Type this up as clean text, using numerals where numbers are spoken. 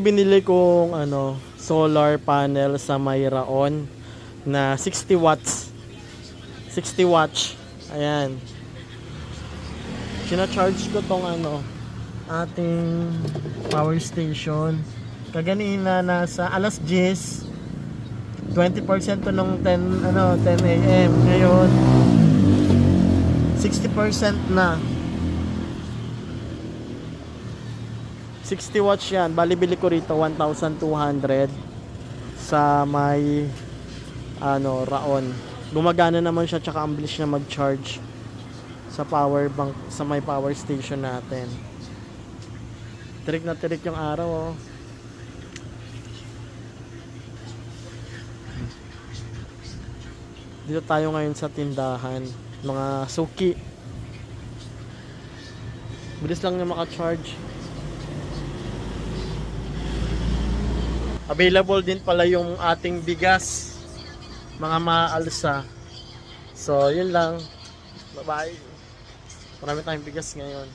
Binili kong solar panel sa Mayraon na 60 watts. 60 watts. Ayan. Sina-charge ko tong ating power station. Kaganina nasa alas 10, 20% to nung 10 a.m. Ngayon 60% na. 60 watts yan. Bali bili ko rito 1,200 sa may Raon. Gumagana naman siya, tsaka ang bilis niya mag-charge sa power bank sa may power station natin. Tirik na tirik yung araw, oh. Dito tayo ngayon sa tindahan, mga suki. Bilis lang niya maka-charge. Available din pala yung ating bigas, mga maalsa. So, yun lang. Bye-bye. Marami tayong bigas ngayon.